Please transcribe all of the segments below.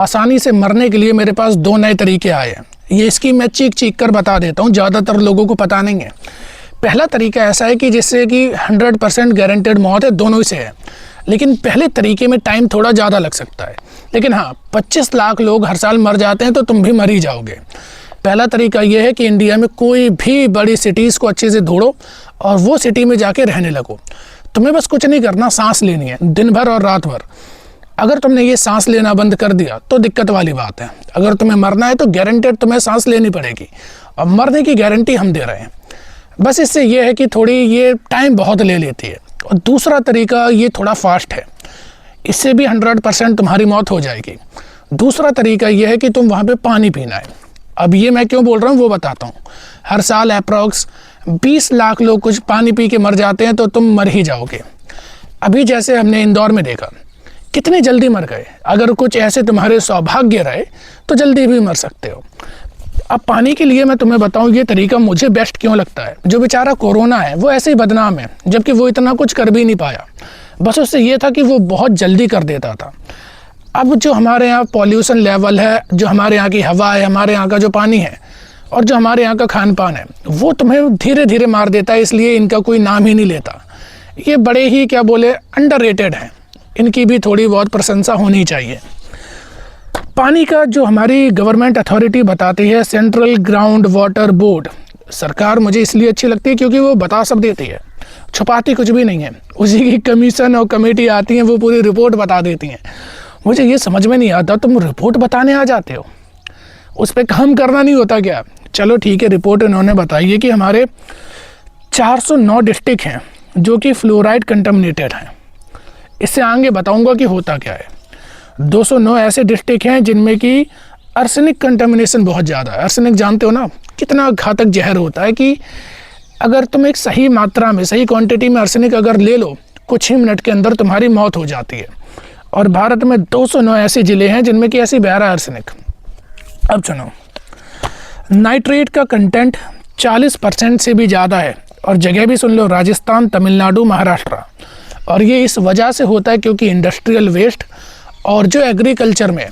आसानी से मरने के लिए मेरे पास 2 नए तरीके आए हैं। ये इसकी मैं चीख चीख कर बता देता हूँ, ज़्यादातर लोगों को पता नहीं है। पहला तरीका ऐसा है कि जिससे कि 100% गारंटेड मौत है, दोनों ही से है। लेकिन पहले तरीके में टाइम थोड़ा ज़्यादा लग सकता है, लेकिन हाँ 25 लाख लोग हर साल मर जाते हैं तो तुम भी मर ही जाओगे। पहला तरीका यह है कि इंडिया में कोई भी बड़ी सिटीज़ को अच्छे से ढूंढो और वो सिटी में जाके रहने लगो। तुम्हें बस कुछ नहीं करना, सांस लेनी है दिन भर और रात भर। अगर तुमने ये सांस लेना बंद कर दिया तो दिक्कत वाली बात है। अगर तुम्हें मरना है तो गारंटेड तुम्हें सांस लेनी पड़ेगी, और मरने की गारंटी हम दे रहे हैं। बस इससे ये है कि थोड़ी ये टाइम बहुत ले लेती है। और दूसरा तरीका ये थोड़ा फास्ट है, इससे भी 100% तुम्हारी मौत हो जाएगी। दूसरा तरीका ये है कि तुम वहाँ पे पानी पीना है। अब ये मैं क्यों बोल रहा हूँ वो बताता हूँ। हर साल अप्रॉक्स 20 लाख लोग कुछ पानी पी के मर जाते हैं, तो तुम मर ही जाओगे। अभी जैसे हमने इंदौर में देखा कितने जल्दी मर गए। अगर कुछ ऐसे तुम्हारे सौभाग्य रहे तो जल्दी भी मर सकते हो। अब पानी के लिए मैं तुम्हें बताऊं, ये तरीका मुझे बेस्ट क्यों लगता है। जो बेचारा कोरोना है वो ऐसे ही बदनाम है, जबकि वो इतना कुछ कर भी नहीं पाया। बस उससे ये था कि वो बहुत जल्दी कर देता था। अब जो हमारे यहाँ पॉल्यूशन लेवल है, जो हमारे यहाँ की हवा है, हमारे यहाँ का जो पानी है और जो हमारे यहाँ का खान पान है, वो तुम्हें धीरे धीरे मार देता है। इसलिए इनका कोई नाम ही नहीं लेता। ये बड़े ही क्या बोले अंडररेटेड हैं। इनकी भी थोड़ी बहुत प्रशंसा होनी चाहिए। पानी का जो हमारी गवर्नमेंट अथॉरिटी बताती है, सेंट्रल ग्राउंड वाटर बोर्ड, सरकार मुझे इसलिए अच्छी लगती है क्योंकि वो बता सब देती है, छुपाती कुछ भी नहीं है। उसी की कमीशन और कमेटी आती है, वो पूरी रिपोर्ट बता देती हैं। मुझे ये समझ में नहीं आता, तुम रिपोर्ट बताने आ जाते हो, उस पर काम करना नहीं होता क्या? चलो ठीक है, रिपोर्ट इन्होंने बताई है कि हमारे 409 डिस्ट्रिक्ट हैं जो कि फ्लोराइड कंटामिनेटेड हैं। इससे आगे बताऊंगा कि होता क्या है। 209 ऐसे डिस्ट्रिक्ट हैं जिनमें कि आर्सेनिक कंटामिनेशन बहुत ज़्यादा है। आर्सेनिक जानते हो ना, कितना घातक जहर होता है कि अगर तुम एक सही मात्रा में, सही क्वांटिटी में आर्सेनिक अगर ले लो, कुछ ही मिनट के अंदर तुम्हारी मौत हो जाती है। और भारत में 209 ऐसे ज़िले हैं जिनमें कि ऐसी बह रहा है आर्सेनिक। अब सुनो, नाइट्रेट का कंटेंट 40% से भी ज़्यादा है। और जगह भी सुन लो, राजस्थान, तमिलनाडु, महाराष्ट्र। और ये इस वजह से होता है क्योंकि इंडस्ट्रियल वेस्ट और जो एग्रीकल्चर में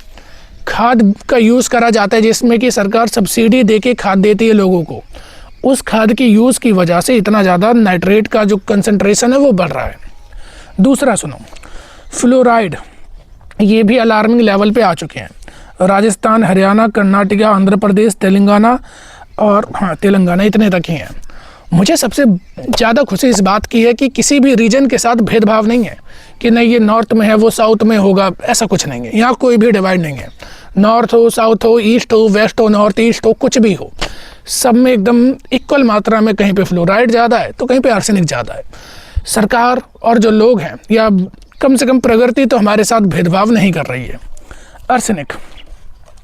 खाद का यूज़ करा जाता है, जिसमें कि सरकार सब्सिडी देके खाद देती है लोगों को, उस खाद की यूज़ की वजह से इतना ज़्यादा नाइट्रेट का जो कंसंट्रेशन है वो बढ़ रहा है। दूसरा सुनो, फ्लोराइड, ये भी अलार्मिंग लेवल पे आ चुके हैं। राजस्थान, हरियाणा, कर्नाटक, आंध्र प्रदेश, तेलंगाना और तेलंगाना, इतने तक ही हैं। मुझे सबसे ज़्यादा खुशी इस बात की है कि किसी भी रीजन के साथ भेदभाव नहीं है कि नहीं ये नॉर्थ में है वो साउथ में होगा, ऐसा कुछ नहीं है। यहाँ कोई भी डिवाइड नहीं है। नॉर्थ हो, साउथ हो, ईस्ट हो, वेस्ट हो, नॉर्थ ईस्ट हो, कुछ भी हो, सब में एकदम इक्वल मात्रा में कहीं पे फ्लोराइड ज़्यादा है तो कहीं पे आर्सेनिक ज़्यादा है। सरकार और जो लोग हैं, या कम से कम प्रगति, तो हमारे साथ भेदभाव नहीं कर रही है। आर्सेनिक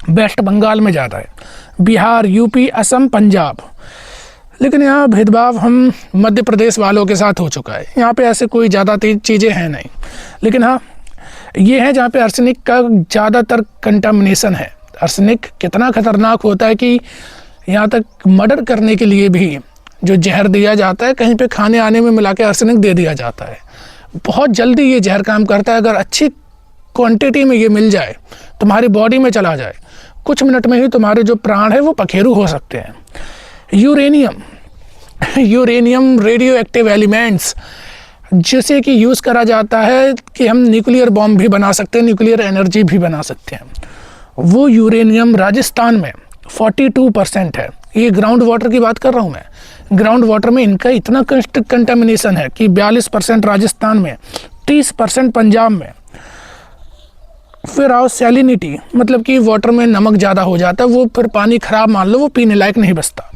वेस्ट बंगाल में ज़्यादा है, बिहार, यूपी, असम, पंजाब। लेकिन यहाँ भेदभाव हम मध्य प्रदेश वालों के साथ हो चुका है। यहाँ पे ऐसे कोई ज़्यादा चीज़ें हैं नहीं। लेकिन हाँ, ये है जहाँ पे आर्सेनिक का ज़्यादातर कंटामिनेशन है। आर्सेनिक कितना खतरनाक होता है कि यहाँ तक मर्डर करने के लिए भी जो जहर दिया जाता है, कहीं पे खाने आने में मिला के आर्सेनिक दे दिया जाता है। बहुत जल्दी ये जहर काम करता है। अगर अच्छी क्वांटिटी में ये मिल जाए, तुम्हारी बॉडी में चला जाए, कुछ मिनट में ही तुम्हारे जो प्राण है वो पखेरु हो सकते हैं। यूरेनियम रेडियो एक्टिव एलिमेंट्स, जिसे कि यूज़ करा जाता है कि हम न्यूक्लियर बॉम्ब भी बना सकते हैं, न्यूक्लियर एनर्जी भी बना सकते हैं। वो यूरेनियम राजस्थान में 42% है। ये ग्राउंड वाटर की बात कर रहा हूँ मैं। ग्राउंड वाटर में इनका इतना कंटामिनेशन है कि 42% राजस्थान में, 30% पंजाब में। फिर आओ सैलिनिटी, मतलब कि वाटर में नमक ज़्यादा हो जाता है, वो फिर पानी ख़राब मान लो, वो पीने लायक नहीं बचता।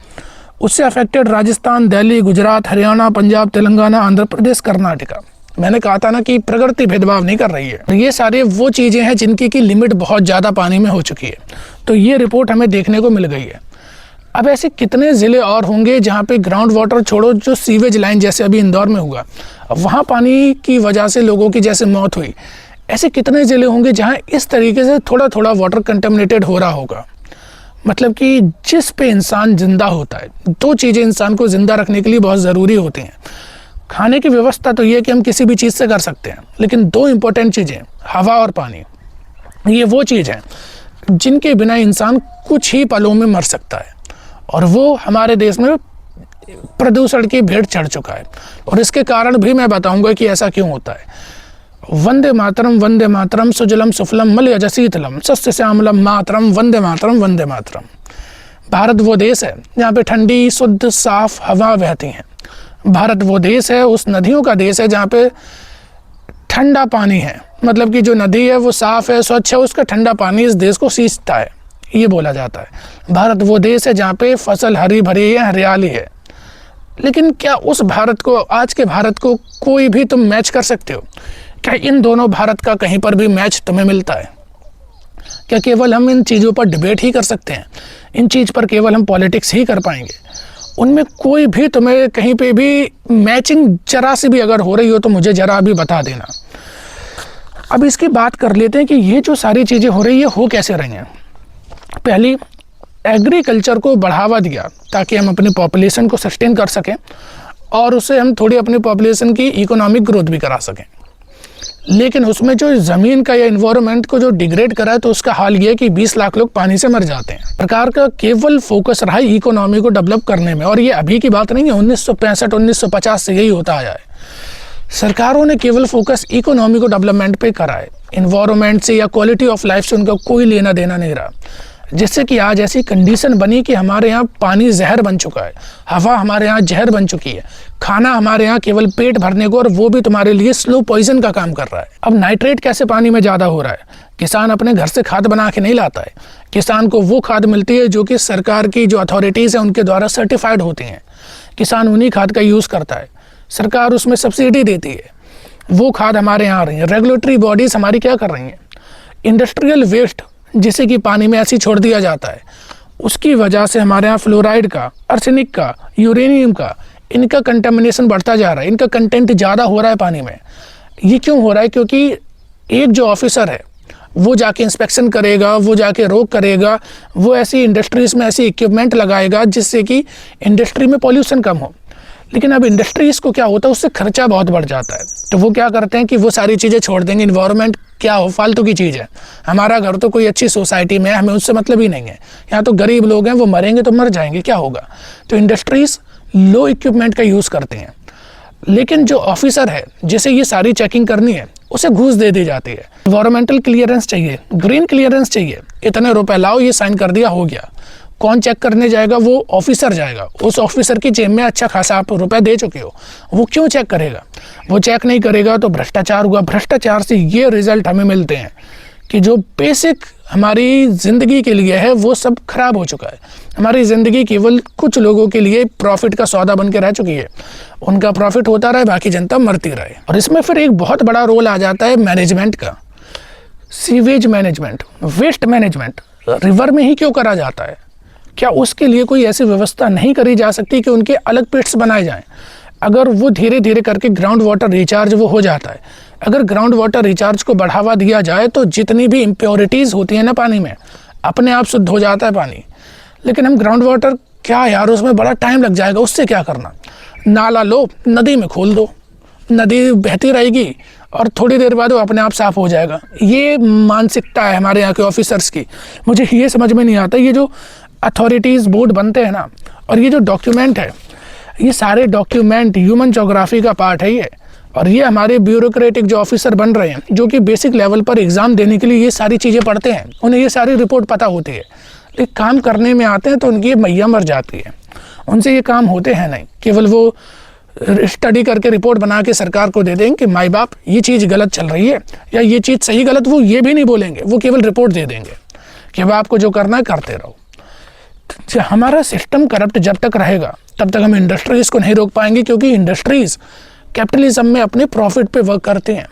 उससे अफेक्टेड राजस्थान, दिल्ली, गुजरात, हरियाणा, पंजाब, तेलंगाना, आंध्र प्रदेश, कर्नाटका। मैंने कहा था ना कि प्रकृति भेदभाव नहीं कर रही है। ये सारे वो चीज़ें हैं जिनकी की लिमिट बहुत ज़्यादा पानी में हो चुकी है। तो ये रिपोर्ट हमें देखने को मिल गई है। अब ऐसे कितने ज़िले और होंगे जहाँ पे ग्राउंड वाटर छोड़ो, जो सीवेज लाइन जैसे अभी इंदौर में हुआ, वहाँ पानी की वजह से लोगों की जैसे मौत हुई, ऐसे कितने ज़िले होंगे जहाँ इस तरीके से थोड़ा थोड़ा वाटर कंटेमिनेटेड हो रहा होगा। मतलब कि जिस पे इंसान जिंदा होता है, 2 चीज़ें इंसान को ज़िंदा रखने के लिए बहुत ज़रूरी होती हैं। खाने की व्यवस्था तो ये कि हम किसी भी चीज़ से कर सकते हैं, लेकिन 2 इम्पोर्टेंट चीज़ें, हवा और पानी, ये वो चीज़ है जिनके बिना इंसान कुछ ही पलों में मर सकता है, और वो हमारे देश में प्रदूषण की भेंट चढ़ चुका है। और इसके कारण भी मैं बताऊंगा कि ऐसा क्यों होता है। वंदे मातरम सुजलम सुफलम मलयज शीतलम सस्य श्यामलम मातरम वंदे मातरम वंदे मातरम। भारत वो देश है जहाँ पे ठंडी शुद्ध साफ हवा बहती है। भारत वो देश है, उस नदियों का देश है जहाँ पे ठंडा पानी है, मतलब कि जो नदी है वो साफ है, स्वच्छ है, उसका ठंडा पानी इस देश को सींचता है, ये बोला जाता है। भारत वो देश है जहाँ पे फसल हरी भरी है, हरियाली है। लेकिन क्या उस भारत को, आज के भारत को कोई भी तुम मैच कर सकते हो? क्या इन दोनों भारत का कहीं पर भी मैच तुम्हें मिलता है? क्या केवल हम इन चीज़ों पर डिबेट ही कर सकते हैं? इन चीज़ पर केवल हम पॉलिटिक्स ही कर पाएंगे? उनमें कोई भी तुम्हें कहीं पे भी मैचिंग जरा सी भी अगर हो रही हो तो मुझे जरा भी बता देना। अब इसकी बात कर लेते हैं कि ये जो सारी चीज़ें हो रही है हो कैसे रही हैं। पहली, एग्रीकल्चर को बढ़ावा दिया ताकि हम अपनी पॉपुलेशन को सस्टेन कर सकें और उससे हम थोड़ी अपनी पॉपुलेशन की इकोनॉमिक ग्रोथ भी करा सकें। लेकिन उसमें जो ज़मीन का या इन्वायरमेंट को जो डिग्रेड करा है तो उसका हाल ये है कि 20 लाख लोग पानी से मर जाते हैं। सरकार का केवल फोकस रहा है इकोनॉमी को डेवलप करने में, और ये अभी की बात नहीं है, 1965-1950 से यही होता आया है। सरकारों ने केवल फोकस इकोनॉमी को डेवलपमेंट पे करा है, इन्वायरमेंट से या क्वालिटी ऑफ लाइफ से उनका कोई लेना देना नहीं रहा, जिससे कि आज ऐसी कंडीशन बनी कि हमारे यहाँ पानी जहर बन चुका है, हवा हमारे यहाँ जहर बन चुकी है, खाना हमारे यहाँ केवल पेट भरने को, और वो भी तुम्हारे लिए स्लो पॉइजन का काम कर रहा है। अब नाइट्रेट कैसे पानी में ज़्यादा हो रहा है? किसान अपने घर से खाद बना के नहीं लाता है। किसान को वो खाद मिलती है जो कि सरकार की जो अथॉरिटीज़ हैं उनके द्वारा सर्टिफाइड होती हैं। किसान उन्हीं खाद का यूज़ करता है, सरकार उसमें सब्सिडी देती है, वो खाद हमारे यहाँ आ रही है। रेगुलेटरी बॉडीज़ हमारी क्या कर रही हैं? इंडस्ट्रियल वेस्ट जिसे कि पानी में ऐसे छोड़ दिया जाता है, उसकी वजह से हमारे यहाँ फ्लोराइड का, आर्सेनिक का, यूरेनियम का, इनका कंटेमिनेशन बढ़ता जा रहा है, इनका कंटेंट ज़्यादा हो रहा है पानी में। ये क्यों हो रहा है? क्योंकि एक जो ऑफिसर है वो जाके इंस्पेक्शन करेगा, वो जाके रोक करेगा, वो ऐसी इंडस्ट्रीज़ में ऐसी इक्विपमेंट लगाएगा जिससे कि इंडस्ट्री में पॉल्यूशन कम हो। लेकिन अब इंडस्ट्रीज़ को क्या होता है, उससे खर्चा बहुत बढ़ जाता है, तो वो क्या करते हैं कि वो सारी चीज़ें छोड़ देंगे। इन्वायरमेंट क्या हो, फालतू की चीज़ है। हमारा घर तो कोई अच्छी सोसाइटी में है, हमें उससे मतलब ही नहीं है। यहाँ तो गरीब लोग हैं, वो मरेंगे तो मर जाएंगे, क्या होगा? तो इंडस्ट्रीज़ लो इक्विपमेंट का यूज़ करते हैं। लेकिन जो ऑफिसर है जिसे ये सारी चेकिंग करनी है उसे घूस दे दी जाती है। इन्वायरमेंटल क्लियरेंस चाहिए, ग्रीन क्लियरेंस चाहिए, इतने रुपए लाओ, ये साइन कर दिया, हो गया। कौन चेक करने जाएगा? वो ऑफिसर जाएगा। उस ऑफिसर की जेब में अच्छा खासा आप रुपए दे चुके हो, वो क्यों चेक करेगा? वो चेक नहीं करेगा तो भ्रष्टाचार हुआ। भ्रष्टाचार से ये रिजल्ट हमें मिलते हैं कि जो बेसिक हमारी ज़िंदगी के लिए है वो सब खराब हो चुका है। हमारी ज़िंदगी केवल कुछ लोगों के लिए प्रॉफिट का सौदा बन के रह चुकी है। उनका प्रॉफिट होता रहे, बाकी जनता मरती रहे। और इसमें फिर एक बहुत बड़ा रोल आ जाता है मैनेजमेंट का। Sewage management, waste management river में ही क्यों करा जाता है? क्या उसके लिए कोई ऐसी व्यवस्था नहीं करी जा सकती कि उनके अलग पिट्स बनाए जाएं? अगर वो धीरे धीरे करके ग्राउंड वाटर रिचार्ज वो हो जाता है, अगर ग्राउंड वाटर रिचार्ज को बढ़ावा दिया जाए तो जितनी भी इम्प्योरिटीज़ होती हैं ना पानी में, अपने आप शुद्ध हो जाता है पानी। लेकिन हम ग्राउंड वाटर क्या यार, उसमें बड़ा टाइम लग जाएगा, उससे क्या करना? नाला लो, नदी में खोल दो, नदी बहती रहेगी और थोड़ी देर बाद वो अपने आप साफ़ हो जाएगा। ये मानसिकता है हमारे यहाँ के ऑफिसर्स की। मुझे ये समझ में नहीं आता, ये जो अथॉरिटीज़ बोर्ड बनते हैं ना, और ये जो डॉक्यूमेंट है, ये सारे डॉक्यूमेंट ह्यूमन जोग्राफी का पार्ट है ये। और ये हमारे ब्यूरोक्रेटिक जो ऑफिसर बन रहे हैं, जो कि बेसिक लेवल पर एग्ज़ाम देने के लिए ये सारी चीज़ें पढ़ते हैं, उन्हें ये सारी रिपोर्ट पता होती है, लेकिन काम करने में आते हैं तो उनकी मैया मर जाती है, उनसे ये काम होते हैं नहीं। केवल वो स्टडी करके रिपोर्ट बना के सरकार को दे देंगे कि माई बाप ये चीज़ गलत चल रही है या ये चीज़ सही गलत वो ये भी नहीं बोलेंगे, वो केवल रिपोर्ट दे देंगे कि अब आपको जो करना है करते रहो। हमारा सिस्टम करप्ट जब तक रहेगा तब तक हम इंडस्ट्रीज़ को नहीं रोक पाएंगे, क्योंकि इंडस्ट्रीज़ कैपिटलिज्म में अपने प्रॉफिट पे वर्क करते हैं।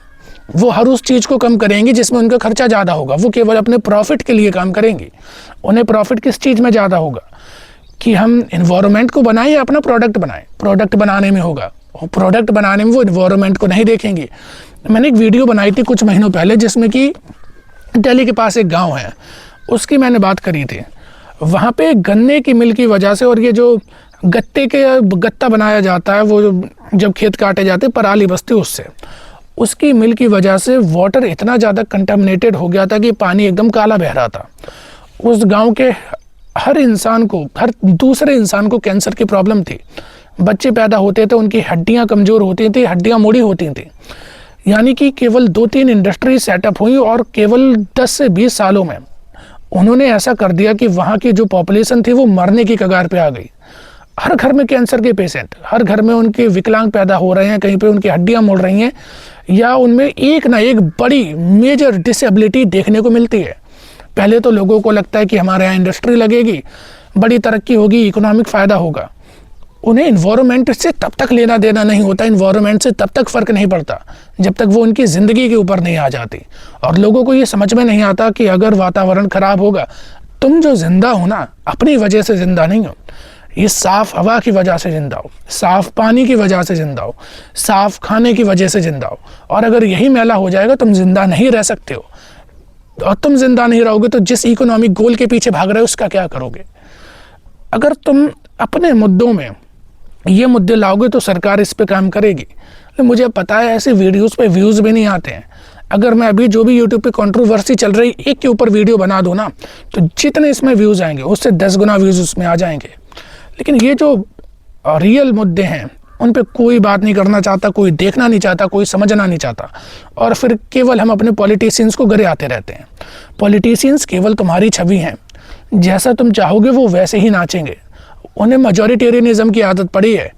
वो हर उस चीज़ को कम करेंगी जिसमें उनका खर्चा ज़्यादा होगा, वो केवल अपने प्रॉफिट के लिए काम करेंगी। उन्हें प्रॉफिट किस चीज़ में ज़्यादा होगा कि हम इन्वायरमेंट को बनाएं या अपना प्रोडक्ट बनाएं। प्रोडक्ट बनाने में होगा, और प्रोडक्ट बनाने में वो इन्वायरमेंट को नहीं देखेंगे। मैंने एक वीडियो बनाई थी कुछ महीनों पहले जिसमें कि दिल्ली के पास एक गाँव है, उसकी मैंने बात करी थी। वहाँ पे गन्ने की मिल की वजह से, और ये जो गत्ता बनाया जाता है, वो जब खेत काटे जाते हैं पराली बस्ती, उससे उसकी मिल की वजह से वाटर इतना ज़्यादा कंटामिनेटेड हो गया था कि पानी एकदम काला बह रहा था। उस गांव के हर इंसान को, हर दूसरे इंसान को कैंसर की प्रॉब्लम थी। बच्चे पैदा होते थे, उनकी हड्डियां कमज़ोर होती थी, हड्डियां मुड़ी होती थी। यानी कि केवल 2-3 इंडस्ट्री सेटअप हुई और केवल 10 से 20 सालों में उन्होंने ऐसा कर दिया कि वहाँ की जो पॉपुलेशन थी वो मरने की कगार पे आ गई। हर घर में कैंसर के पेशेंट, हर घर में उनके विकलांग पैदा हो रहे हैं, कहीं पे उनकी हड्डियां मुड़ रही हैं, या उनमें एक ना एक बड़ी मेजर डिसेबिलिटी देखने को मिलती है। पहले तो लोगों को लगता है कि हमारे यहाँ इंडस्ट्री लगेगी, बड़ी तरक्की होगी, इकोनॉमिक फ़ायदा होगा। उन्हें इन्वायरमेंट से तब तक लेना देना नहीं होता, इन्वायरमेंट से तब तक फ़र्क नहीं पड़ता जब तक वो उनकी ज़िंदगी के ऊपर नहीं आ जाती। और लोगों को ये समझ में नहीं आता कि अगर वातावरण ख़राब होगा, तुम जो ज़िंदा हो ना, अपनी वजह से ज़िंदा नहीं हो। ये साफ़ हवा की वजह से ज़िंदा हो, साफ़ पानी की वजह से ज़िंदा हो, साफ़ खाने की वजह से ज़िंदा हो। और अगर यही मैला हो जाएगा, तुम ज़िंदा नहीं रह सकते हो। और तुम ज़िंदा नहीं रहोगे तो जिस इकोनॉमिक गोल के पीछे भाग रहे हो उसका क्या करोगे? अगर तुम अपने मुद्दों में ये मुद्दे लाओगे तो सरकार इस पे काम करेगी। मुझे पता है ऐसे वीडियोस पे व्यूज़ भी नहीं आते हैं। अगर मैं अभी जो भी यूट्यूब पे कंट्रोवर्सी चल रही, एक के ऊपर वीडियो बना दूँ ना, तो जितने इसमें व्यूज़ आएंगे उससे 10 गुना व्यूज़ उसमें आ जाएंगे। लेकिन ये जो रियल मुद्दे हैं उन पे कोई बात नहीं करना चाहता, कोई देखना नहीं चाहता, कोई समझना नहीं चाहता। और फिर केवल हम अपने पॉलिटिशियंस को गिरे आते रहते हैं। पॉलिटिशियंस केवल तुम्हारी छवि हैं, जैसा तुम चाहोगे वो वैसे ही नाचेंगे। उन्हें मेजॉरिटेरियनिज्म की आदत पड़ी है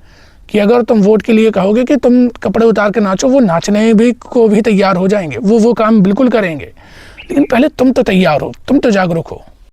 कि अगर तुम वोट के लिए कहोगे कि तुम कपड़े उतार के नाचो, वो नाचने भी को भी तैयार हो जाएंगे, वो काम बिल्कुल करेंगे। लेकिन पहले तुम तो तैयार हो, तुम तो जागरूक हो।